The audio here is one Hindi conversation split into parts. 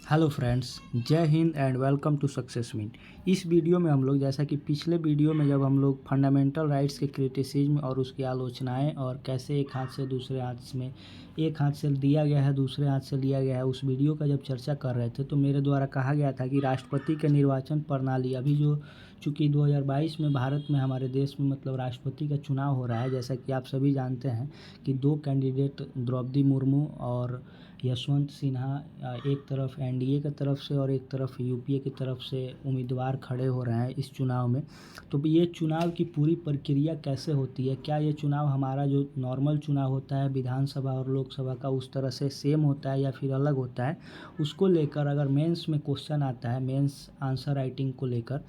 हेलो फ्रेंड्स, जय हिंद and welcome to success meet. इस वीडियो में हम लोग, जैसा कि पिछले वीडियो में जब हम लोग फंडामेंटल राइट्स के क्रिटिसिज्म और उसकी आलोचनाएं और कैसे एक हाथ से दूसरे हाथ में, एक हाथ से दिया गया है दूसरे हाथ से लिया गया है, उस वीडियो का जब चर्चा कर रहे थे तो मेरे द्वारा कहा गया था कि राष्ट्रपति के निर्वाचन प्रणाली अभी जो चूँकि 2022 में भारत में हमारे देश में मतलब राष्ट्रपति का चुनाव हो रहा है, जैसा कि आप सभी जानते हैं कि दो कैंडिडेट द्रौपदी मुर्मू और यशवंत सिन्हा एक तरफ एनडीए की तरफ से और एक तरफ यूपीए की तरफ से उम्मीदवार खड़े हो रहे हैं इस चुनाव में। तो ये चुनाव की पूरी प्रक्रिया कैसे होती है, क्या ये चुनाव हमारा जो नॉर्मल चुनाव होता है विधानसभा और लोकसभा का उस तरह से सेम होता है या फिर अलग होता है, उसको लेकर अगर मेंस में क्वेश्चन आता है, मेंस आंसर राइटिंग को लेकर,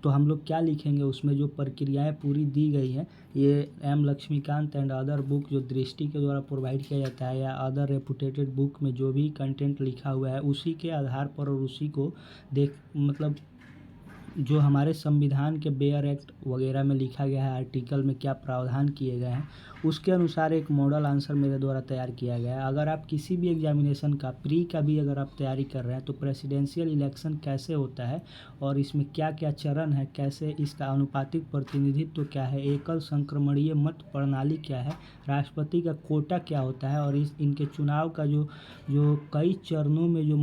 तो हम लोग क्या लिखेंगे, उसमें जो प्रक्रियाएँ पूरी दी गई हैं ये M Laxmikant and other book जो दृष्टि के द्वारा प्रोवाइड किया जाता है या अदर रेपुटेटेड बुक में जो भी कंटेंट लिखा हुआ है उसी के आधार पर और उसी को देख मतलब जो हमारे संविधान के बेयर एक्ट वगैरह में लिखा गया है, आर्टिकल में क्या प्रावधान किए गए हैं, उसके अनुसार एक मॉडल आंसर मेरे द्वारा तैयार किया गया है। अगर आप किसी भी एग्जामिनेशन का प्री का भी अगर आप तैयारी कर रहे हैं तो प्रेसिडेंशियल इलेक्शन कैसे होता है और इसमें क्या क्या चरण है, कैसे इसका अनुपातिक प्रतिनिधित्व क्या है, एकल संक्रमणीय मत प्रणाली क्या है, राष्ट्रपति का कोटा क्या होता है और इनके चुनाव का जो जो कई चरणों में जो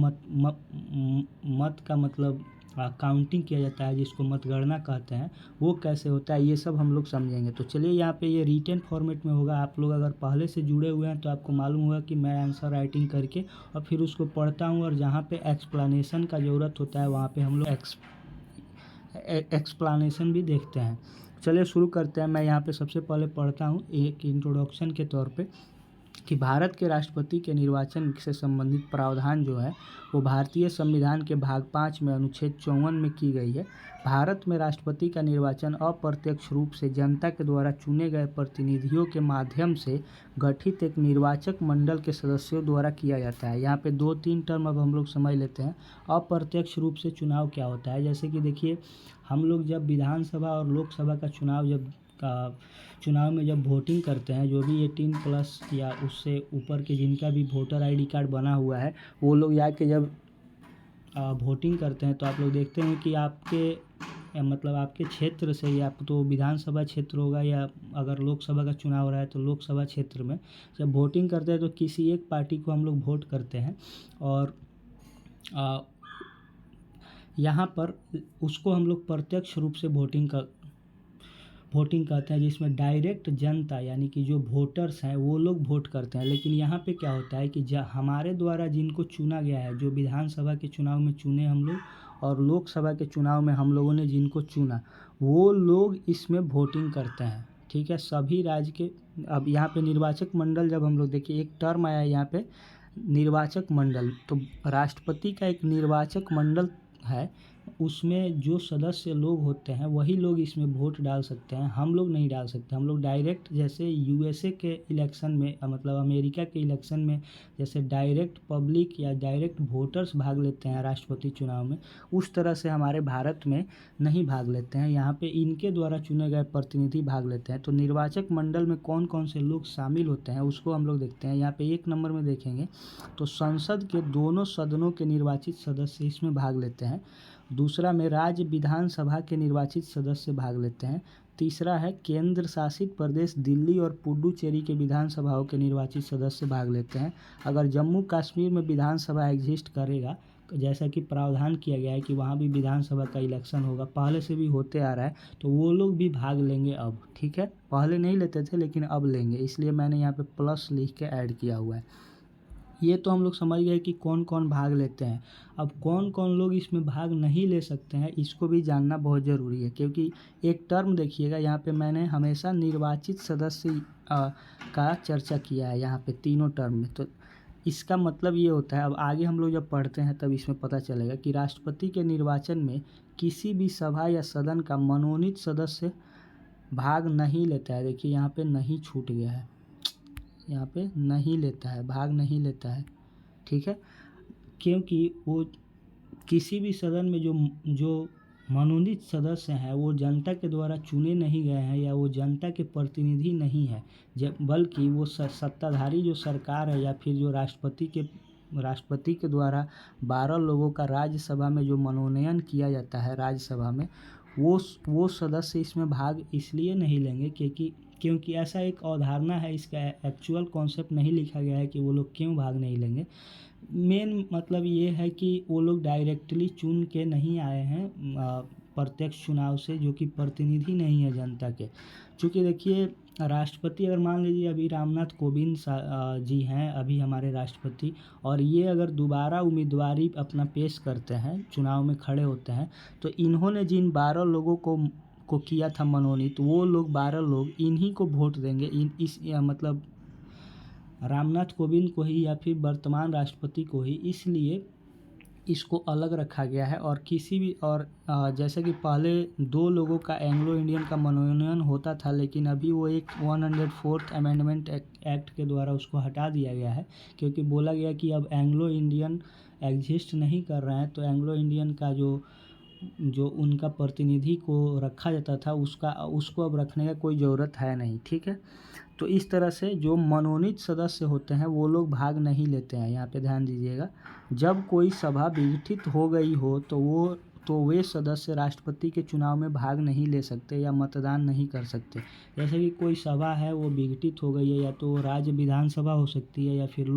मत का मतलब काउंटिंग किया जाता है, जिसको मतगणना कहते हैं, वो कैसे होता है, ये सब हम लोग समझेंगे। तो चलिए, यहाँ पे ये रिटन फॉर्मेट में होगा। आप लोग अगर पहले से जुड़े हुए हैं तो आपको मालूम होगा कि मैं आंसर राइटिंग करके और फिर उसको पढ़ता हूँ और जहाँ पे एक्सप्लेनेशन का ज़रूरत होता है वहाँ पे हम लोग एक्सप्लेनेशन भी देखते हैं। चलिए शुरू करते हैं। मैं यहाँ पे सबसे पहले पढ़ता हूँ एक इंट्रोडक्शन के तौर पे कि भारत के राष्ट्रपति के निर्वाचन से संबंधित प्रावधान जो है वो भारतीय संविधान के भाग 5 में अनुच्छेद 54 में की गई है। भारत में राष्ट्रपति का निर्वाचन अप्रत्यक्ष रूप से जनता के द्वारा चुने गए प्रतिनिधियों के माध्यम से गठित एक निर्वाचक मंडल के सदस्यों द्वारा किया जाता है। यहाँ पे 2-3 टर्म अब हम लोग समझ लेते हैं। अप्रत्यक्ष रूप से चुनाव क्या होता है, जैसे कि देखिए, हम लोग जब विधानसभा और लोकसभा का चुनाव में जब वोटिंग करते हैं, जो भी 18+ या उससे ऊपर के जिनका भी वोटर आईडी कार्ड बना हुआ है, वो लोग जाके जब वोटिंग करते हैं तो आप लोग देखते हैं कि मतलब आपके क्षेत्र से, या तो विधानसभा क्षेत्र होगा या अगर लोकसभा का चुनाव हो रहा है तो लोकसभा क्षेत्र में जब वोटिंग करते हैं तो किसी एक पार्टी को हम लोग वोट करते हैं और यहाँ पर उसको हम लोग प्रत्यक्ष रूप से वोटिंग कहते हैं, जिसमें डायरेक्ट जनता यानी कि जो वोटर्स हैं वो लोग वोट करते हैं। लेकिन यहाँ पे क्या होता है कि हमारे द्वारा जिनको चुना गया है, जो विधानसभा के चुनाव में चुने हम लोग और लोकसभा के चुनाव में हम लोगों ने जिनको चुना, वो लोग इसमें वोटिंग करते हैं। ठीक है, सभी राज्य के। अब यहाँ पे निर्वाचक मंडल, जब हम लोग देखिए एक टर्म आया है यहाँ पे निर्वाचक मंडल, तो राष्ट्रपति का एक निर्वाचक मंडल है, उसमें जो सदस्य लोग होते हैं वही लोग इसमें वोट डाल सकते हैं, हम लोग नहीं डाल सकते। हम लोग डायरेक्ट, जैसे यूएसए के इलेक्शन में मतलब अमेरिका के इलेक्शन में जैसे डायरेक्ट पब्लिक या डायरेक्ट वोटर्स भाग लेते हैं राष्ट्रपति चुनाव में, उस तरह से हमारे भारत में नहीं भाग लेते हैं। यहाँ पे इनके द्वारा चुने गए प्रतिनिधि भाग लेते हैं। तो निर्वाचक मंडल में कौन कौन से लोग शामिल होते हैं उसको हम लोग देखते हैं। यहाँ पे 1 नंबर में देखेंगे तो संसद के दोनों सदनों के निर्वाचित सदस्य इसमें भाग लेते हैं। दूसरा में राज्य विधानसभा के निर्वाचित सदस्य भाग लेते हैं। तीसरा है केंद्र शासित प्रदेश दिल्ली और पुडुचेरी के विधानसभाओं के निर्वाचित सदस्य भाग लेते हैं। अगर जम्मू कश्मीर में विधानसभा एग्जिस्ट करेगा, जैसा कि प्रावधान किया गया है कि वहाँ भी विधानसभा का इलेक्शन होगा, पहले से भी होते आ रहा है, तो वो लोग भी भाग लेंगे अब। ठीक है, पहले नहीं लेते थे लेकिन अब लेंगे, इसलिए मैंने यहाँ पे प्लस लिख के ऐड किया हुआ है। ये तो हम लोग समझ गए कि कौन कौन भाग लेते हैं। अब कौन कौन लोग इसमें भाग नहीं ले सकते हैं, इसको भी जानना बहुत ज़रूरी है, क्योंकि एक टर्म देखिएगा, यहाँ पे मैंने हमेशा निर्वाचित सदस्य का चर्चा किया है यहाँ पे तीनों टर्म में। तो इसका मतलब ये होता है, अब आगे हम लोग जब पढ़ते हैं तब इसमें पता चलेगा कि राष्ट्रपति के निर्वाचन में किसी भी सभा या सदन का मनोनीत सदस्य भाग नहीं लेता है। देखिए यहाँ पे नहीं छूट गया है, यहाँ पे नहीं लेता है, भाग नहीं लेता है। ठीक है, क्योंकि वो किसी भी सदन में जो जो मनोनीत सदस्य हैं वो जनता के द्वारा चुने नहीं गए हैं या वो जनता के प्रतिनिधि नहीं है, जब बल्कि वो सत्ताधारी जो सरकार है या फिर जो राष्ट्रपति के राष्ट्रपति के द्वारा 12 लोगों का राज्यसभा में जो मनोनयन किया जाता है राज्यसभा में, वो सदस्य इसमें भाग इसलिए नहीं लेंगे क्योंकि ऐसा एक अवधारणा है, इसका एक्चुअल कॉन्सेप्ट नहीं लिखा गया है कि वो लोग क्यों भाग नहीं लेंगे। मेन मतलब ये है कि वो लोग डायरेक्टली चुन के नहीं आए हैं प्रत्यक्ष चुनाव से, जो कि प्रतिनिधि नहीं है जनता के। चूँकि देखिए, राष्ट्रपति अगर मान लीजिए अभी रामनाथ कोविंद जी हैं अभी हमारे राष्ट्रपति, और ये अगर दोबारा उम्मीदवारी अपना पेश करते हैं, चुनाव में खड़े होते हैं, तो इन्होंने जिन 12 लोगों को किया था मनोनीत, वो लोग 12 लोग इन्हीं को वोट देंगे, मतलब रामनाथ कोविंद को ही या फिर वर्तमान राष्ट्रपति को ही। इसलिए इसको अलग रखा गया है। और किसी भी और जैसे कि पहले 2 लोगों का एंग्लो इंडियन का मनोनयन होता था, लेकिन अभी वो एक 104th अमेंडमेंट एक्ट के द्वारा उसको हटा दिया गया है, क्योंकि बोला गया कि अब एंग्लो इंडियन एग्जिस्ट नहीं कर रहे हैं, तो एंग्लो इंडियन का जो उनका प्रतिनिधि को रखा जाता था उसको अब रखने का कोई ज़रूरत है नहीं। ठीक है, तो इस तरह से जो मनोनीत सदस्य होते हैं वो लोग भाग नहीं लेते हैं। यहाँ पे ध्यान दीजिएगा, जब कोई सभा विघटित हो गई हो तो वे सदस्य राष्ट्रपति के चुनाव में भाग नहीं ले सकते या मतदान नहीं कर सकते। जैसे कि कोई सभा है वो विघटित हो गई है, या तो राज्य विधानसभा हो सकती है या फिर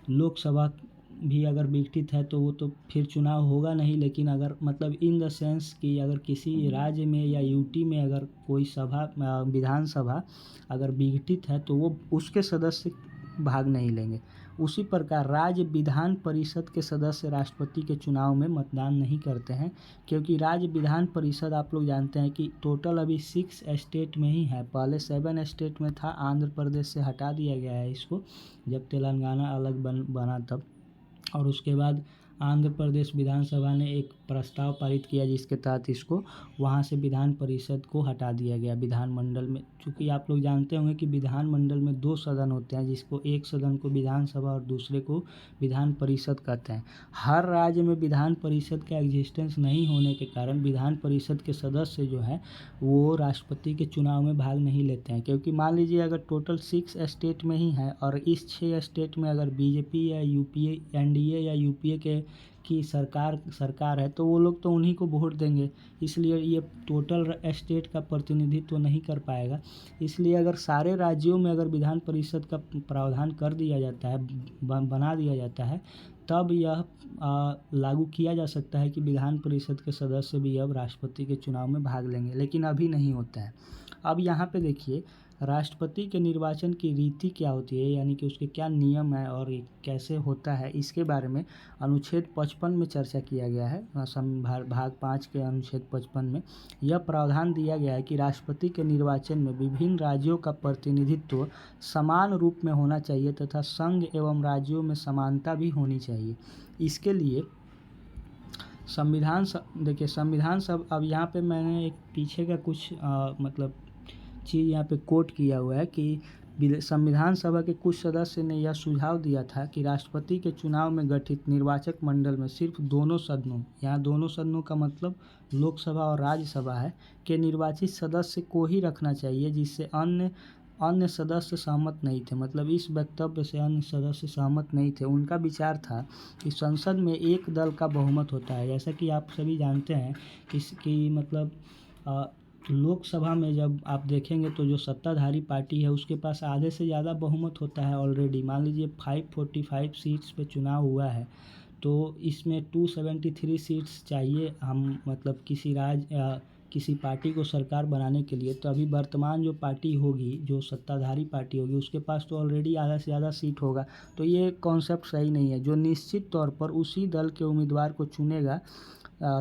लोकसभा भी अगर विघटित है तो वो तो फिर चुनाव होगा नहीं। लेकिन अगर मतलब इन द सेंस कि अगर किसी राज्य में या यूटी में अगर कोई विधानसभा अगर विघटित है तो वो उसके सदस्य भाग नहीं लेंगे। उसी प्रकार राज्य विधान परिषद के सदस्य राष्ट्रपति के चुनाव में मतदान नहीं करते हैं, क्योंकि राज्य विधान परिषद आप लोग जानते हैं कि टोटल अभी 6 स्टेट में ही है। पहले 7 स्टेट में था, आंध्र प्रदेश से हटा दिया गया है इसको, जब तेलंगाना अलग बना तब। और उसके बाद आंध्र प्रदेश विधानसभा ने एक प्रस्ताव पारित किया जिसके तहत इसको वहाँ से विधान परिषद को हटा दिया गया विधानमंडल में। चूँकि आप लोग जानते होंगे कि विधानमंडल में 2 सदन होते हैं, जिसको एक सदन को विधानसभा और दूसरे को विधान परिषद कहते हैं। हर राज्य में विधान परिषद का एग्जिस्टेंस नहीं होने के कारण विधान परिषद के सदस्य जो हैं वो राष्ट्रपति के चुनाव में भाग नहीं लेते हैं। क्योंकि मान लीजिए अगर टोटल 6 स्टेट में ही है और इस 6 स्टेट में अगर बीजेपी या यूपीए, एनडीए या यूपीए की सरकार है, तो वो लोग तो उन्हीं को वोट देंगे। इसलिए ये टोटल स्टेट का प्रतिनिधित्व तो नहीं कर पाएगा। इसलिए अगर सारे राज्यों में अगर विधान परिषद का प्रावधान कर दिया जाता है, बना दिया जाता है, तब यह लागू किया जा सकता है कि विधान परिषद के सदस्य भी अब राष्ट्रपति के चुनाव में भाग लेंगे, लेकिन अभी नहीं होता है। अब यहाँ पे देखिए, राष्ट्रपति के निर्वाचन की रीति क्या होती है, यानी कि उसके क्या नियम है और कैसे होता है, इसके बारे में अनुच्छेद 55 में चर्चा किया गया है। भाग 5 के अनुच्छेद 55 में यह प्रावधान दिया गया है कि राष्ट्रपति के निर्वाचन में विभिन्न राज्यों का प्रतिनिधित्व समान रूप में होना चाहिए तथा संघ एवं राज्यों में समानता भी होनी चाहिए। इसके लिए संविधान सब अब यहाँ पे मैंने एक पीछे का कुछ मतलब चीज़ यहाँ पे कोट किया हुआ है कि संविधान सभा के कुछ सदस्य ने यह सुझाव दिया था कि राष्ट्रपति के चुनाव में गठित निर्वाचक मंडल में सिर्फ दोनों सदनों, यहाँ दोनों सदनों का मतलब लोकसभा और राज्यसभा है, के निर्वाचित सदस्य को ही रखना चाहिए, जिससे अन्य सदस्य सहमत नहीं थे। मतलब इस वक्तव्य से अन्य सदस्य सहमत नहीं थे। उनका विचार था कि संसद में एक दल का बहुमत होता है। जैसा कि आप सभी जानते हैं कि मतलब लोकसभा में जब आप देखेंगे तो जो सत्ताधारी पार्टी है उसके पास आधे से ज़्यादा बहुमत होता है ऑलरेडी। मान लीजिए 545 सीट्स पे चुनाव हुआ है, तो इसमें 273 सीट्स चाहिए हम मतलब किसी पार्टी को सरकार बनाने के लिए। तो अभी वर्तमान जो पार्टी होगी, जो सत्ताधारी पार्टी होगी, उसके पास तो ऑलरेडी आधा से ज़्यादा सीट होगा। तो ये कॉन्सेप्ट सही नहीं है। जो निश्चित तौर पर उसी दल के उम्मीदवार को चुनेगा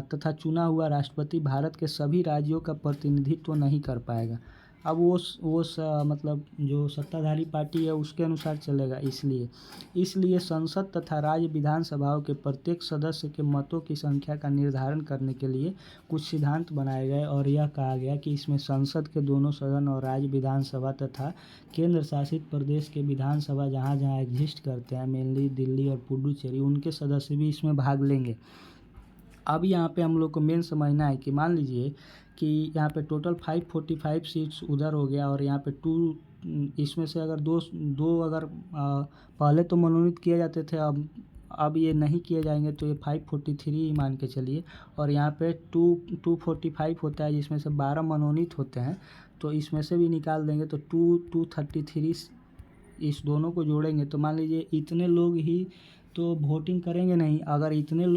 तथा चुना हुआ राष्ट्रपति भारत के सभी राज्यों का प्रतिनिधित्व नहीं कर पाएगा। अब मतलब जो सत्ताधारी पार्टी है उसके अनुसार चलेगा। इसलिए संसद तथा राज्य विधानसभाओं के प्रत्येक सदस्य के मतों की संख्या का निर्धारण करने के लिए कुछ सिद्धांत बनाए गए और यह कहा गया कि इसमें संसद के दोनों सदन और राज्य विधानसभा तथा केंद्र शासित प्रदेश के विधानसभा जहाँ जहाँ एग्जिस्ट करते हैं, मेनली दिल्ली और पुडुचेरी, उनके सदस्य भी इसमें भाग लेंगे। अब यहाँ पे हम लोग को मेन समझना है कि मान लीजिए कि यहाँ पे टोटल 545 सीट्स उधर हो गया और यहाँ पे इसमें से अगर दो दो अगर पहले तो मनोनीत किए जाते थे, अब ये नहीं किए जाएंगे, तो ये 543 ही मान के चलिए। और यहाँ पे 245 होता है, जिसमें से 12 मनोनीत होते हैं, तो इसमें से भी निकाल देंगे तो 233, इस दोनों को जोड़ेंगे तो मान लीजिए इतने लोग ही तो वोटिंग करेंगे नहीं। अगर इतने ही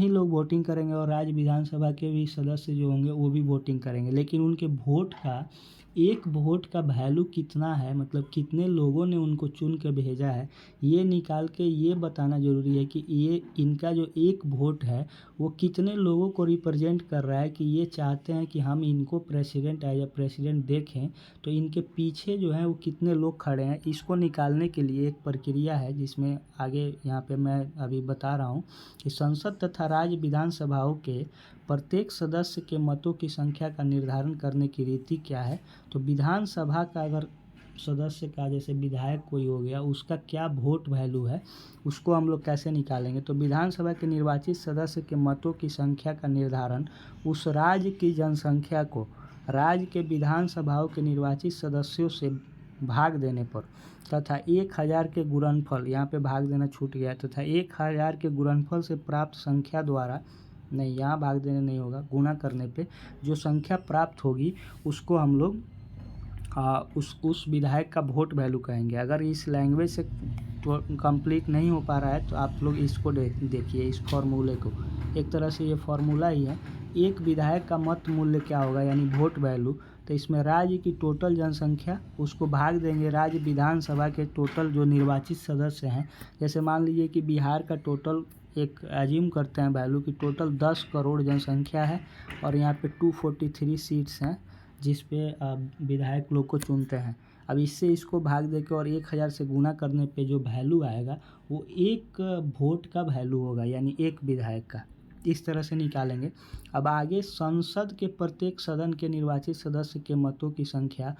लोग वोटिंग करेंगे और राज्य विधानसभा के भी सदस्य जो होंगे वो भी वोटिंग करेंगे, लेकिन उनके वोट का, एक वोट का वैल्यू कितना है, मतलब कितने लोगों ने उनको चुन के भेजा है, ये निकाल के ये बताना ज़रूरी है कि ये इनका जो एक वोट है वो कितने लोगों को रिप्रेजेंट कर रहा है, कि ये चाहते हैं कि हम इनको प्रेसिडेंट एज ए प्रेसिडेंट देखें, तो इनके पीछे जो है वो कितने लोग खड़े हैं। इसको निकालने के लिए एक प्रक्रिया है, जिसमें आगे यहाँ पे मैं अभी बता रहा हूँ कि संसद तथा राज्य विधानसभाओं के प्रत्येक सदस्य के मतों की संख्या का निर्धारण करने की रीति क्या है। तो विधानसभा का अगर सदस्य का, जैसे विधायक कोई हो गया, उसका क्या वोट वैल्यू है, उसको हम लोग कैसे निकालेंगे। तो विधानसभा के निर्वाचित सदस्य के मतों की संख्या का निर्धारण उस राज्य की जनसंख्या को राज्य के विधानसभाओं के निर्वाचित सदस्यों से भाग देने पर तथा 1000 के गुणनफल, यहाँ पे भाग देना छूट गया, तथा 1000 के गुणनफल से प्राप्त संख्या द्वारा, नहीं यहाँ भाग देने नहीं होगा, गुणा करने पे जो संख्या प्राप्त होगी उसको हम लोग उस विधायक का वोट वैल्यू कहेंगे। अगर इस लैंग्वेज से तो कंप्लीट नहीं हो पा रहा है तो आप लोग इसको देखिए, इस फॉर्मूले को। एक तरह से ये फॉर्मूला ही है। एक विधायक का मत मूल्य क्या होगा, यानी वोट वैल्यू। तो इसमें राज्य की टोटल जनसंख्या, उसको भाग देंगे राज्य विधानसभा के टोटल जो निर्वाचित सदस्य हैं। जैसे मान लीजिए कि बिहार का टोटल, एक एज्यूम करते हैं वैल्यू की, टोटल 10 करोड़ जनसंख्या है और यहाँ पे 243 सीट्स हैं जिस पे विधायक लोग को चुनते हैं। अब इससे इसको भाग देकर और 1000 से गुना करने पे जो वैल्यू आएगा वो एक वोट का वैल्यू होगा, यानी एक विधायक का। इस तरह से निकालेंगे। अब आगे, संसद के प्रत्येक सदन के निर्वाचित सदस्य के मतों की संख्या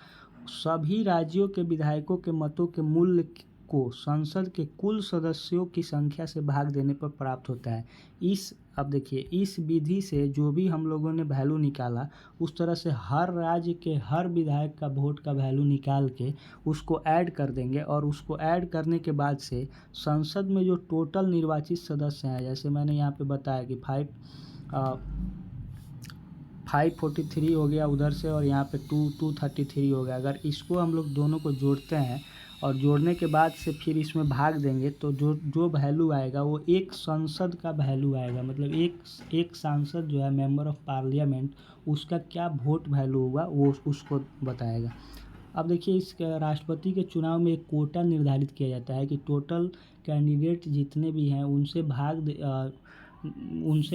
सभी राज्यों के विधायकों के मतों के मूल्य को संसद के कुल सदस्यों की संख्या से भाग देने पर प्राप्त होता है। अब देखिए, इस विधि से जो भी हम लोगों ने वैल्यू निकाला, उस तरह से हर राज्य के हर विधायक का वोट का वैल्यू निकाल के उसको ऐड कर देंगे, और उसको ऐड करने के बाद से संसद में जो टोटल निर्वाचित सदस्य हैं, जैसे मैंने यहाँ पे बताया कि 543 हो गया उधर से, और यहाँ पे 233 हो गया। अगर इसको हम लोग दोनों को जोड़ते हैं और जोड़ने के बाद से फिर इसमें भाग देंगे, तो जो वैल्यू आएगा वो एक संसद का वैल्यू आएगा। मतलब एक सांसद जो है, मेंबर ऑफ पार्लियामेंट, उसका क्या वोट वैल्यू होगा वो उसको बताएगा। अब देखिए, इस राष्ट्रपति के चुनाव में एक कोटा निर्धारित किया जाता है कि टोटल कैंडिडेट जितने भी हैं उनसे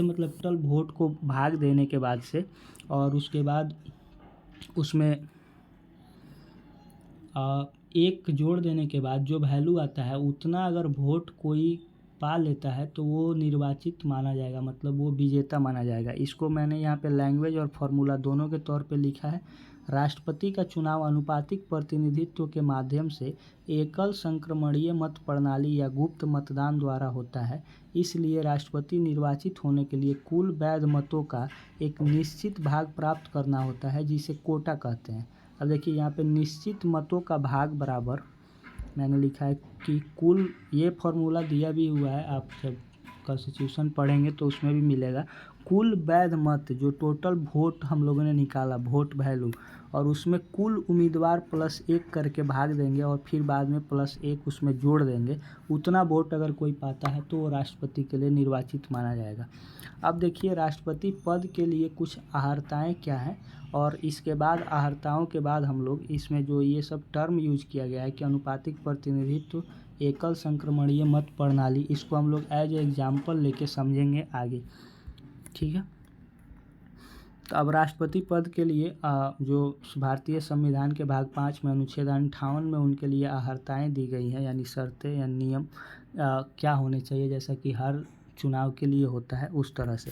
मतलब टोटल वोट को भाग देने के बाद से, और उसके बाद उसमें एक जोड़ देने के बाद जो वैल्यू आता है, उतना अगर वोट कोई पा लेता है तो वो निर्वाचित माना जाएगा, मतलब वो विजेता माना जाएगा। इसको मैंने यहाँ पे लैंग्वेज और फॉर्मूला दोनों के तौर पे लिखा है। राष्ट्रपति का चुनाव अनुपातिक प्रतिनिधित्व के माध्यम से एकल संक्रमणीय मत प्रणाली या गुप्त मतदान द्वारा होता है। इसलिए राष्ट्रपति निर्वाचित होने के लिए कुल वैध मतों का एक निश्चित भाग प्राप्त करना होता है, जिसे कोटा कहते हैं। अब देखिए, यहाँ पे निश्चित मतों का भाग बराबर मैंने लिखा है कि कुल, ये फॉर्मूला दिया भी हुआ है, आप जब कॉन्स्टिट्यूशन पढ़ेंगे तो उसमें भी मिलेगा। कुल वैध मत, जो टोटल वोट हम लोगों ने निकाला, वोट वैल्यू, और उसमें कुल उम्मीदवार +1 करके भाग देंगे और फिर बाद में +1 उसमें जोड़ देंगे। उतना वोट अगर कोई पाता है तो वो राष्ट्रपति के लिए निर्वाचित माना जाएगा। अब देखिए, राष्ट्रपति पद के लिए कुछ अहर्ताएँ क्या हैं, और इसके बाद अहर्ताओं के बाद हम लोग इसमें जो ये सब टर्म यूज किया गया है कि अनुपातिक प्रतिनिधित्व, एकल संक्रमणीय मत प्रणाली, इसको हम लोग एज एग्जाम्पल लेके समझेंगे आगे। ठीक है। तो अब राष्ट्रपति पद के लिए जो भारतीय संविधान के भाग 5 में अनुच्छेद 58 में उनके लिए अहर्ताएँ दी गई हैं, यानी शर्तें या नियम क्या होने चाहिए, जैसा कि हर चुनाव के लिए होता है उस तरह से।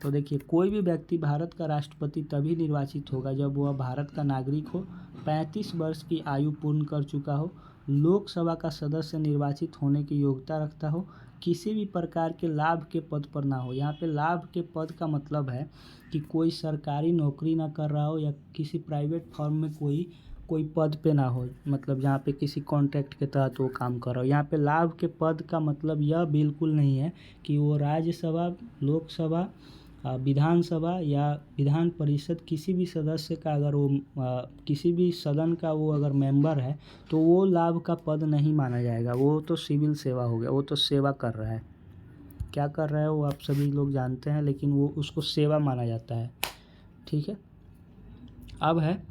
तो देखिए, कोई भी व्यक्ति भारत का राष्ट्रपति तभी निर्वाचित होगा जब वह भारत का नागरिक हो, 35 वर्ष की आयु पूर्ण कर चुका हो, लोकसभा का सदस्य निर्वाचित होने की योग्यता रखता हो, किसी भी प्रकार के लाभ के पद पर ना हो। यहाँ पे लाभ के पद का मतलब है कि कोई सरकारी नौकरी ना कर रहा हो या किसी प्राइवेट फर्म में कोई कोई पद पे ना हो, मतलब जहाँ पे किसी कॉन्ट्रैक्ट के तहत वो काम कर रहा हो। यहाँ पे लाभ के पद का मतलब यह बिल्कुल नहीं है कि वो राज्यसभा, लोकसभा, विधानसभा या विधान परिषद किसी भी सदस्य का अगर वो किसी भी सदन का वो अगर मेंबर है तो वो लाभ का पद नहीं माना जाएगा। वो तो सिविल सेवा हो गया, वो तो सेवा कर रहा है। क्या कर रहा है वो आप सभी लोग जानते हैं, लेकिन वो उसको सेवा माना जाता है। ठीक है। अब है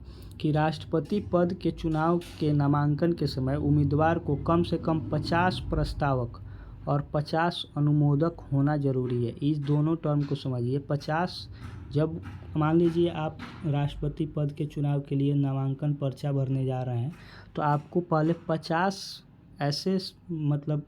कि राष्ट्रपति पद के चुनाव के नामांकन के समय उम्मीदवार को कम से कम 50 प्रस्तावक और 50 अनुमोदक होना जरूरी है। इस दोनों टर्म को समझिए। 50, जब मान लीजिए आप राष्ट्रपति पद के चुनाव के लिए नामांकन पर्चा भरने जा रहे हैं तो आपको पहले 50 ऐसे मतलब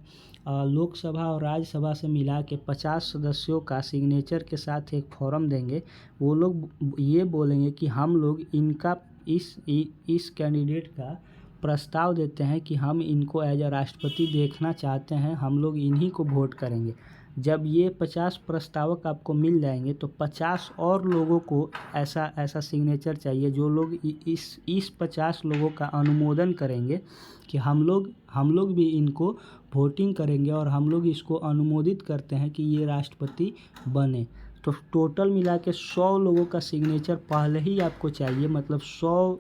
लोकसभा और राज्यसभा से मिला के 50 सदस्यों का सिग्नेचर के साथ एक फॉर्म देंगे। वो लोग ये बोलेंगे कि हम लोग इनका इस कैंडिडेट का प्रस्ताव देते हैं कि हम इनको एज अ राष्ट्रपति देखना चाहते हैं, हम लोग इन्हीं को वोट करेंगे। जब ये 50 प्रस्तावक आपको मिल जाएंगे तो 50 और लोगों को ऐसा सिग्नेचर चाहिए जो लोग इस 50 लोगों का अनुमोदन करेंगे कि हम लोग भी इनको वोटिंग करेंगे और हम लोग इसको अनुमोदित करते हैं कि ये राष्ट्रपति बने। तो टोटल मिला के 100 लोगों का सिग्नेचर पहले ही आपको चाहिए, मतलब 100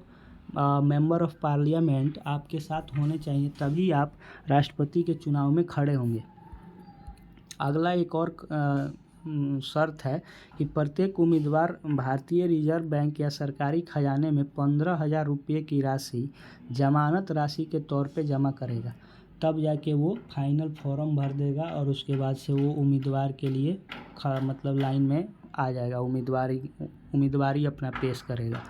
मेंबर ऑफ पार्लियामेंट आपके साथ होने चाहिए, तभी आप राष्ट्रपति के चुनाव में खड़े होंगे। अगला एक और शर्त है कि प्रत्येक उम्मीदवार भारतीय रिजर्व बैंक या सरकारी खजाने में 15,000 रुपये की राशि जमानत राशि के तौर पे जमा करेगा, तब जाके वो फाइनल फॉर्म भर देगा और उसके बाद से वो उम्मीदवार के लिए मतलब लाइन में आ जाएगा, उम्मीदवारी अपना पेश करेगा।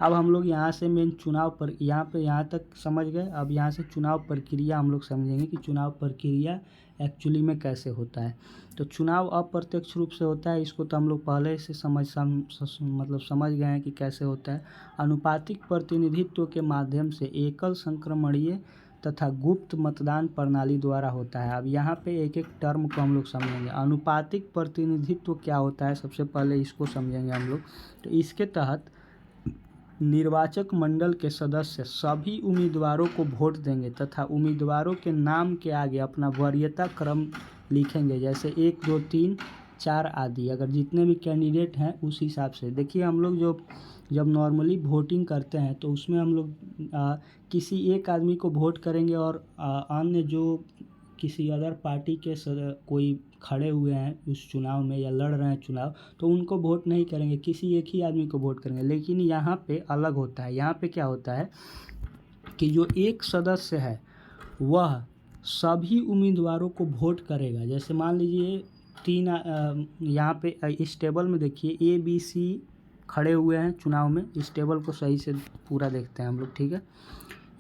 अब हम लोग यहाँ से मेन चुनाव पर यहाँ तक समझ गए। अब यहाँ से चुनाव प्रक्रिया हम लोग समझेंगे कि चुनाव प्रक्रिया एक्चुअली में कैसे होता है। तो चुनाव अप्रत्यक्ष रूप से होता है, इसको तो हम लोग पहले से समझ गए हैं कि कैसे होता है। अनुपातिक प्रतिनिधित्व के माध्यम से एकल संक्रमणीय तथा गुप्त मतदान प्रणाली द्वारा होता है। अब यहाँ पे एक एक टर्म को हम लोग समझेंगे। अनुपातिक प्रतिनिधित्व क्या होता है, सबसे पहले इसको समझेंगे हम लोग। तो इसके तहत निर्वाचक मंडल के सदस्य सभी उम्मीदवारों को वोट देंगे तथा उम्मीदवारों के नाम के आगे अपना वरीयता क्रम लिखेंगे, जैसे 1, 2, 3, 4 आदि, अगर जितने भी कैंडिडेट हैं उस हिसाब से। देखिए हम लोग जब नॉर्मली वोटिंग करते हैं तो उसमें हम लोग किसी एक आदमी को वोट करेंगे और अन्य जो किसी अदर पार्टी के कोई खड़े हुए हैं उस चुनाव में या लड़ रहे हैं चुनाव, तो उनको वोट नहीं करेंगे, किसी एक ही आदमी को वोट करेंगे। लेकिन यहाँ पे अलग होता है। यहाँ पे क्या होता है कि जो एक सदस्य है वह सभी उम्मीदवारों को वोट करेगा। जैसे मान लीजिए 3 यहाँ पे इस टेबल में देखिए ABC खड़े हुए हैं चुनाव में। इस टेबल को सही से पूरा देखते हैं हम लोग, ठीक है।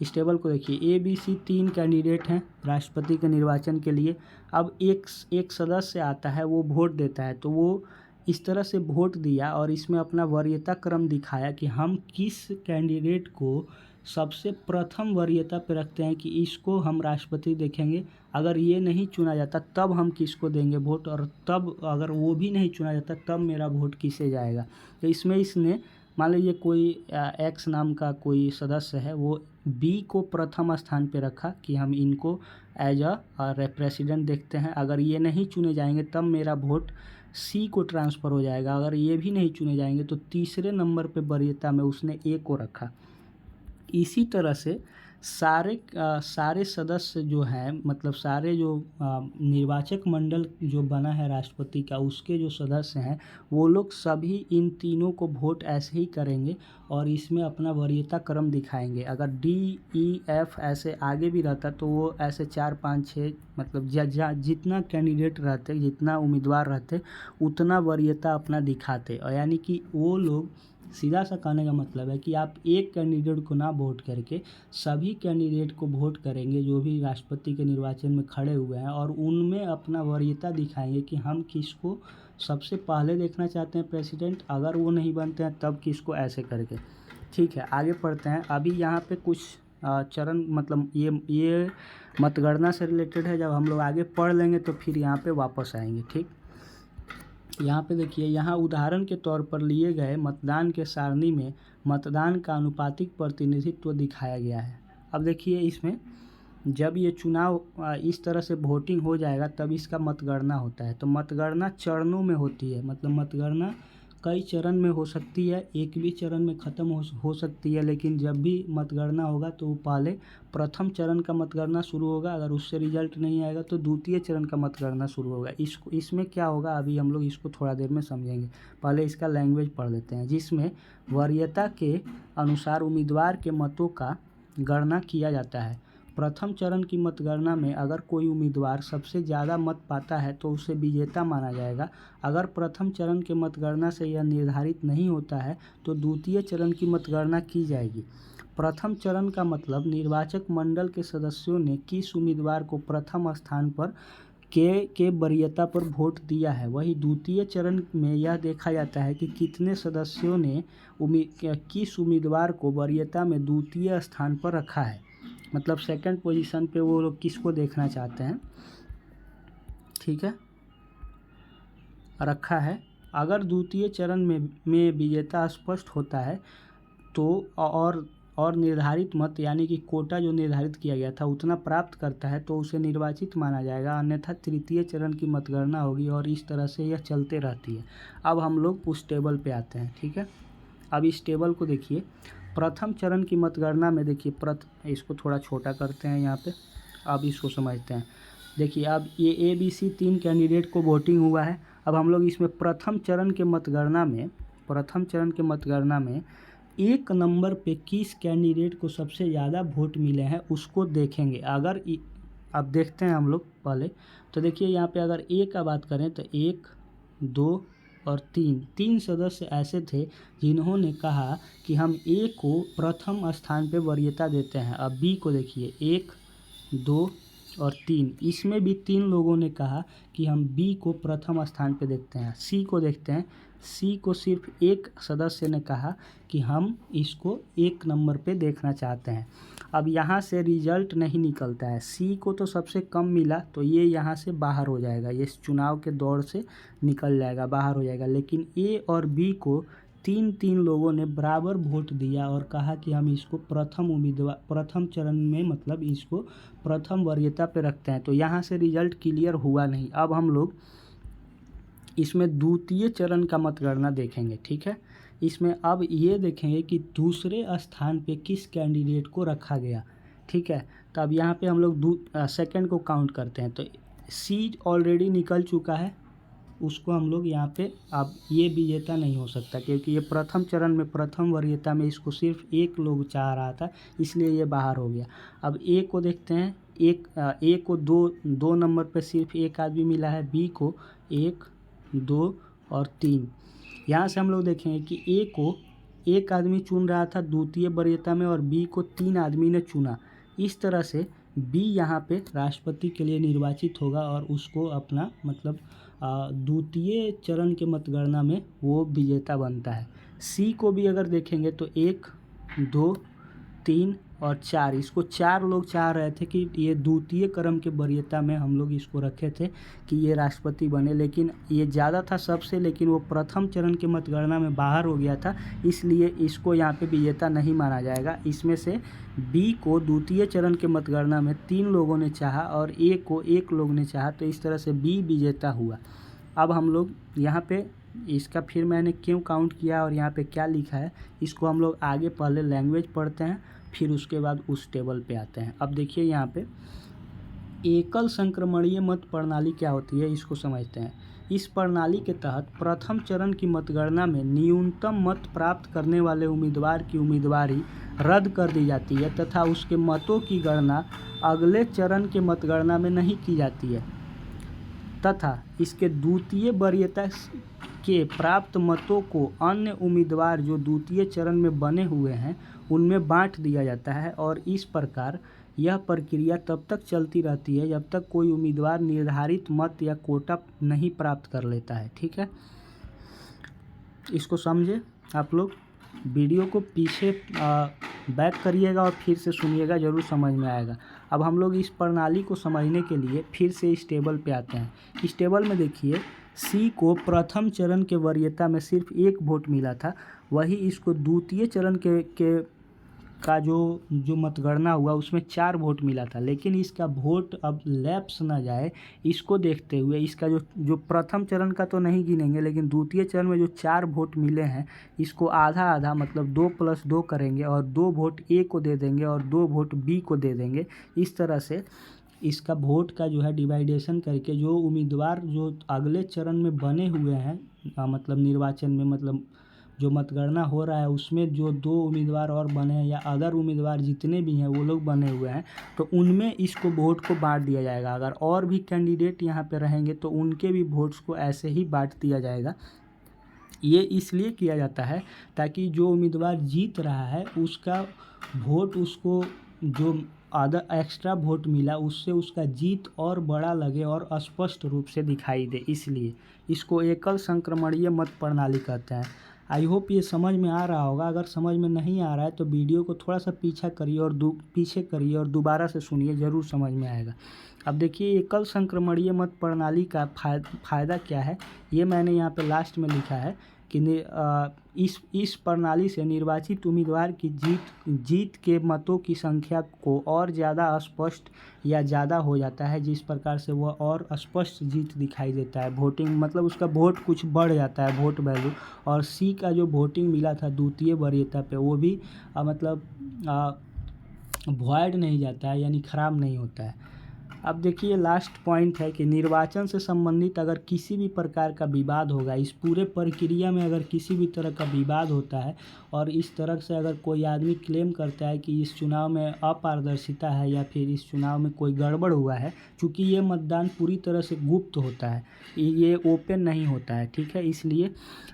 इस टेबल को देखिए ABC 3 कैंडिडेट हैं राष्ट्रपति के निर्वाचन के लिए। अब एक सदस्य आता है, वो वोट देता है, तो वो इस तरह से वोट दिया और इसमें अपना वरीयता क्रम दिखाया कि हम किस कैंडिडेट को सबसे प्रथम वरीयता पे रखते हैं कि इसको हम राष्ट्रपति देखेंगे। अगर ये नहीं चुना जाता तब हम किसको देंगे वोट, और तब अगर वो भी नहीं चुना जाता तब मेरा वोट किसे जाएगा। तो इसमें इसने मान लीजिए कोई एक्स नाम का कोई सदस्य है, वो बी को प्रथम स्थान पे रखा कि हम इनको एज अ प्रेसिडेंट देखते हैं। अगर ये नहीं चुने जाएंगे तब मेरा वोट सी को ट्रांसफ़र हो जाएगा। अगर ये भी नहीं चुने जाएंगे तो तीसरे नंबर पे वरीयता में उसने ए को रखा। इसी तरह से सारे सदस्य जो हैं, मतलब सारे जो निर्वाचक मंडल जो बना है राष्ट्रपति का, उसके जो सदस्य हैं वो लोग सभी इन तीनों को वोट ऐसे ही करेंगे और इसमें अपना वरीयता क्रम दिखाएंगे। अगर DEF ऐसे आगे भी रहता तो वो ऐसे 4, 5, 6 मतलब जितना कैंडिडेट रहते, जितना उम्मीदवार रहते उतना वरीयता अपना दिखाते। और यानी कि वो लोग, सीधा सा कहने का मतलब है कि आप एक कैंडिडेट को ना वोट करके सभी कैंडिडेट को वोट करेंगे जो भी राष्ट्रपति के निर्वाचन में खड़े हुए हैं, और उनमें अपना वरीयता दिखाएंगे कि हम किसको सबसे पहले देखना चाहते हैं प्रेसिडेंट, अगर वो नहीं बनते हैं तब किसको, ऐसे करके। ठीक है, आगे पढ़ते हैं। अभी यहाँ पे कुछ चरण, मतलब ये मतगणना से रिलेटेड है। जब हम लोग आगे पढ़ लेंगे तो फिर यहाँ पे वापस आएंगे। ठीक, यहाँ पे देखिए, यहाँ उदाहरण के तौर पर लिए गए मतदान के सारणी में मतदान का अनुपातिक प्रतिनिधित्व दिखाया गया है। अब देखिए, इसमें जब ये चुनाव इस तरह से वोटिंग हो जाएगा तब इसका मतगणना होता है। तो मतगणना चरणों में होती है, मतलब मतगणना कई चरण में हो सकती है, एक भी चरण में ख़त्म हो सकती है। लेकिन जब भी मतगणना होगा तो पहले प्रथम चरण का मतगणना शुरू होगा, अगर उससे रिजल्ट नहीं आएगा तो द्वितीय चरण का मतगणना शुरू होगा। इसमें क्या होगा, अभी हम लोग इसको थोड़ा देर में समझेंगे। पहले इसका लैंग्वेज पढ़ लेते हैं, जिसमें वरीयता के अनुसार उम्मीदवार के मतों का गणना किया जाता है। प्रथम चरण की मतगणना में अगर कोई उम्मीदवार सबसे ज़्यादा मत पाता है तो उसे विजेता माना जाएगा। अगर प्रथम चरण के मतगणना से यह निर्धारित नहीं होता है तो द्वितीय चरण की मतगणना की जाएगी। प्रथम चरण का मतलब निर्वाचक मंडल के सदस्यों ने किस उम्मीदवार को प्रथम स्थान पर के वरीयता पर वोट दिया है। वही द्वितीय चरण में यह देखा जाता है कि कितने सदस्यों ने किस उम्मीदवार को वरीयता में द्वितीय स्थान पर रखा है, मतलब सेकंड पोजीशन पे वो लोग किसको देखना चाहते हैं, ठीक है, रखा है। अगर द्वितीय चरण में विजेता स्पष्ट होता है तो और निर्धारित मत यानी कि कोटा जो निर्धारित किया गया था उतना प्राप्त करता है तो उसे निर्वाचित माना जाएगा, अन्यथा तृतीय चरण की मतगणना होगी और इस तरह से यह चलते रहती है। अब हम लोग उस टेबल पे आते हैं, ठीक है। अब इस टेबल को देखिए, प्रथम चरण की मतगणना में देखिए, इसको थोड़ा छोटा करते हैं यहाँ पे, अब इसको समझते हैं। देखिए, अब ये ABC 3 कैंडिडेट को वोटिंग हुआ है। अब हम लोग इसमें प्रथम चरण के मतगणना में एक नंबर पे किस कैंडिडेट को सबसे ज़्यादा वोट मिले हैं उसको देखेंगे। अगर अब देखते हैं हम लोग पहले, तो देखिए यहाँ पे अगर ए का बात करें तो 1, 2 और 3 सदस्य ऐसे थे जिन्होंने कहा कि हम ए को प्रथम स्थान पे वरीयता देते हैं। अब बी को देखिए, 1, 2 और 3, इसमें भी 3 लोगों ने कहा कि हम बी को प्रथम स्थान पे देखते हैं। सी को देखते हैं, सी को सिर्फ एक सदस्य ने कहा कि हम इसको 1 नंबर पे देखना चाहते हैं। अब यहाँ से रिजल्ट नहीं निकलता है, सी को तो सबसे कम मिला तो ये यहाँ से बाहर हो जाएगा, ये चुनाव के दौर से निकल जाएगा, बाहर हो जाएगा। लेकिन ए और बी को 3 लोगों ने बराबर वोट दिया और कहा कि हम इसको प्रथम चरण में, मतलब इसको प्रथम वरीयता पे रखते हैं। तो यहाँ से रिजल्ट क्लियर हुआ नहीं। अब हम लोग इसमें द्वितीय चरण का मतगणना देखेंगे, ठीक है। इसमें अब ये देखेंगे कि दूसरे स्थान पे किस कैंडिडेट को रखा गया, ठीक है। तो अब यहाँ पे हम लोग सेकंड को काउंट करते हैं, तो सी ऑलरेडी निकल चुका है, उसको हम लोग यहाँ पे, अब ये विजेता नहीं हो सकता क्योंकि ये प्रथम चरण में प्रथम वरीयता में इसको सिर्फ एक लोग चाह रहा था, इसलिए ये बाहर हो गया। अब ए को देखते हैं, ए को दो नंबर पे सिर्फ एक आदमी मिला है, बी को 1, 2 और 3। यहाँ से हम लोग देखेंगे कि ए को एक आदमी चुन रहा था द्वितीय वरीयता में और बी को 3 आदमी ने चुना। इस तरह से बी यहाँ पे राष्ट्रपति के लिए निर्वाचित होगा और उसको अपना, मतलब द्वितीय चरण के मतगणना में वो विजेता बनता है। सी को भी अगर देखेंगे तो 1, 2, 3 और 4, इसको 4 लोग चाह रहे थे कि ये द्वितीय क्रम के वरीयता में हम लोग इसको रखे थे कि ये राष्ट्रपति बने, लेकिन ये ज़्यादा था सबसे, लेकिन वो प्रथम चरण के मतगणना में बाहर हो गया था, इसलिए इसको यहाँ पे विजेता नहीं माना जाएगा। इसमें से बी को द्वितीय चरण के मतगणना में 3 लोगों ने चाहा और ए को 1 लोग ने चाहा, तो इस तरह से बी विजेता हुआ। अब हम लोग यहाँ पे इसका फिर मैंने क्यों काउंट किया और यहाँ पे क्या लिखा है, इसको हम लोग आगे पहले लैंग्वेज पढ़ते हैं, फिर उसके बाद उस टेबल पे आते हैं। अब देखिए यहाँ पे एकल संक्रमणीय मत प्रणाली क्या होती है, इसको समझते हैं। इस प्रणाली के तहत प्रथम चरण की मतगणना में न्यूनतम मत प्राप्त करने वाले उम्मीदवार की उम्मीदवारी रद्द कर दी जाती है तथा उसके मतों की गणना अगले चरण के मतगणना में नहीं की जाती है, तथा इसके द्वितीय वरीयता के प्राप्त मतों को अन्य उम्मीदवार जो द्वितीय चरण में बने हुए हैं उनमें बांट दिया जाता है। और इस प्रकार यह प्रक्रिया तब तक चलती रहती है जब तक कोई उम्मीदवार निर्धारित मत या कोटा नहीं प्राप्त कर लेता है, ठीक है। इसको समझे आप लोग, वीडियो को पीछे बैक करिएगा और फिर से सुनिएगा, ज़रूर समझ में आएगा। अब हम लोग इस प्रणाली को समझने के लिए फिर से इस टेबल पे आते हैं। इस टेबल में देखिए सी को प्रथम चरण के वरीयता में सिर्फ 1 वोट मिला था, वही इसको द्वितीय चरण का जो मतगणना हुआ उसमें 4 वोट मिला था। लेकिन इसका वोट अब लैप्स ना जाए इसको देखते हुए इसका जो प्रथम चरण का तो नहीं गिनेंगे, लेकिन द्वितीय चरण में जो 4 वोट मिले हैं इसको आधा आधा मतलब 2+2 करेंगे और 2 वोट ए को दे देंगे और 2 वोट बी को दे देंगे। इस तरह से इसका वोट का जो है डिवाइडेशन करके जो उम्मीदवार जो अगले चरण में बने हुए हैं मतलब निर्वाचन में मतलब जो मतगणना हो रहा है उसमें जो 2 उम्मीदवार और बने हैं या अदर उम्मीदवार जितने भी हैं वो लोग बने हुए हैं तो उनमें इसको वोट को बांट दिया जाएगा। अगर और भी कैंडिडेट यहाँ पे रहेंगे तो उनके भी वोट्स को ऐसे ही बांट दिया जाएगा। ये इसलिए किया जाता है ताकि जो उम्मीदवार जीत रहा है उसका वोट उसको जो आधा एक्स्ट्रा वोट मिला उससे उसका जीत और बड़ा लगे और स्पष्ट रूप से दिखाई दे, इसलिए इसको एकल संक्रमणीय मत प्रणाली कहते हैं। आई होप ये समझ में आ रहा होगा। अगर समझ में नहीं आ रहा है तो वीडियो को थोड़ा सा पीछे करिए और दोबारा से सुनिए, ज़रूर समझ में आएगा। अब देखिए एकल संक्रमणीय मत प्रणाली का फ़ायदा क्या है, ये मैंने यहाँ पे लास्ट में लिखा है कि इस प्रणाली से निर्वाचित उम्मीदवार की जीत के मतों की संख्या को और ज़्यादा स्पष्ट या ज़्यादा हो जाता है, जिस प्रकार से वह और स्पष्ट जीत दिखाई देता है। वोटिंग मतलब उसका वोट कुछ बढ़ जाता है, वोट वैल्यू। और सी का जो वोटिंग मिला था द्वितीय वरीयता पे वो भी वॉइड नहीं जाता है, यानी ख़राब नहीं होता है। अब देखिए लास्ट पॉइंट है कि निर्वाचन से संबंधित अगर किसी भी प्रकार का विवाद होगा, इस पूरे प्रक्रिया में अगर किसी भी तरह का विवाद होता है और इस तरह से अगर कोई आदमी क्लेम करता है कि इस चुनाव में अपारदर्शिता है या फिर इस चुनाव में कोई गड़बड़ हुआ है, चूँकि ये मतदान पूरी तरह से गुप्त होता है, ये ओपन नहीं होता है, ठीक है। इसलिए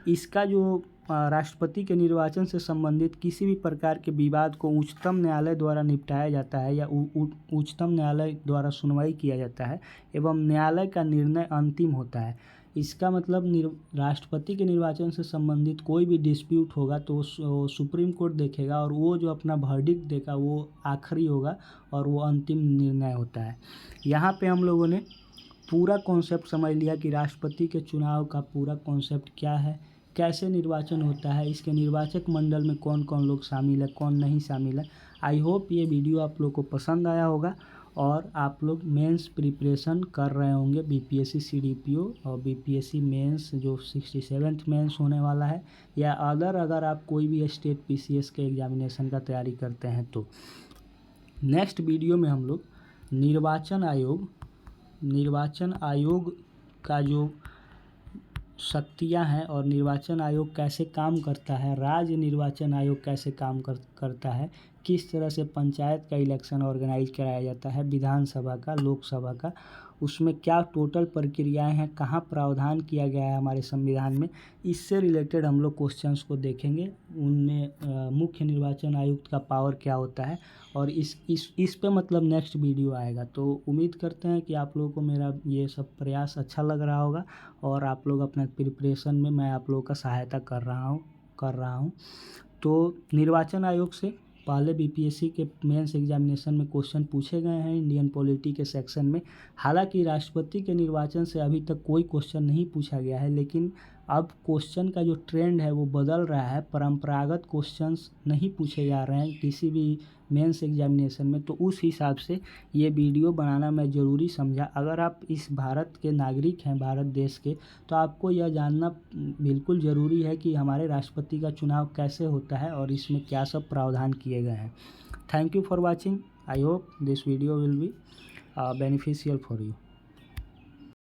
इसका जो राष्ट्रपति के निर्वाचन से संबंधित किसी भी प्रकार के विवाद को उच्चतम न्यायालय द्वारा निपटाया जाता है या उच्चतम न्यायालय द्वारा सुनवाई किया जाता है एवं न्यायालय का निर्णय अंतिम होता है। इसका मतलब राष्ट्रपति के निर्वाचन से संबंधित कोई भी डिस्प्यूट होगा तो सुप्रीम कोर्ट देखेगा और वो जो अपना वर्डिक्ट देगा वो आखिरी होगा और वो अंतिम निर्णय होता है। यहाँ पे हम लोगों ने पूरा कॉन्सेप्ट समझ लिया कि राष्ट्रपति के चुनाव का पूरा कॉन्सेप्ट क्या है, कैसे निर्वाचन होता है, इसके निर्वाचक मंडल में कौन कौन लोग शामिल है, कौन नहीं शामिल है। आई होप ये वीडियो आप लोग को पसंद आया होगा और आप लोग मेंस प्रिपरेशन कर रहे होंगे बीपीएससी सीडीपीओ और बीपीएससी मेंस जो 67th मेंस होने वाला है या अगर आप कोई भी स्टेट पीसीएस के एग्जामिनेशन का तैयारी करते हैं तो नेक्स्ट वीडियो में हम लोग निर्वाचन आयोग का जो शक्तियां हैं और निर्वाचन आयोग कैसे काम करता है, राज्य निर्वाचन आयोग कैसे काम करता है, किस तरह से पंचायत का इलेक्शन ऑर्गेनाइज कराया जाता है, विधानसभा का, लोकसभा का, उसमें क्या टोटल प्रक्रियाएं हैं, कहाँ प्रावधान किया गया है हमारे संविधान में, इससे रिलेटेड हम लोग क्वेश्चंस को देखेंगे। उनमें मुख्य निर्वाचन आयुक्त का पावर क्या होता है और इस पे मतलब नेक्स्ट वीडियो आएगा। तो उम्मीद करते हैं कि आप लोगों को मेरा ये सब प्रयास अच्छा लग रहा होगा और आप लोग अपना प्रिपरेशन में मैं आप लोगों का सहायता कर रहा हूँ। तो निर्वाचन आयोग से पहले बीपीएससी के मेंस एग्जामिनेशन में क्वेश्चन पूछे गए हैं इंडियन पॉलिटी के सेक्शन में। हालांकि राष्ट्रपति के निर्वाचन से अभी तक कोई क्वेश्चन नहीं पूछा गया है, लेकिन अब क्वेश्चन का जो ट्रेंड है वो बदल रहा है। परंपरागत क्वेश्चंस नहीं पूछे जा रहे हैं किसी भी मेंस एग्जामिनेशन में, तो उस हिसाब से ये वीडियो बनाना मैं ज़रूरी समझा। अगर आप इस भारत के नागरिक हैं, भारत देश के, तो आपको यह जानना बिल्कुल ज़रूरी है कि हमारे राष्ट्रपति का चुनाव कैसे होता है और इसमें क्या सब प्रावधान किए गए हैं। Thank you for watching. I hope this video will be beneficial for you.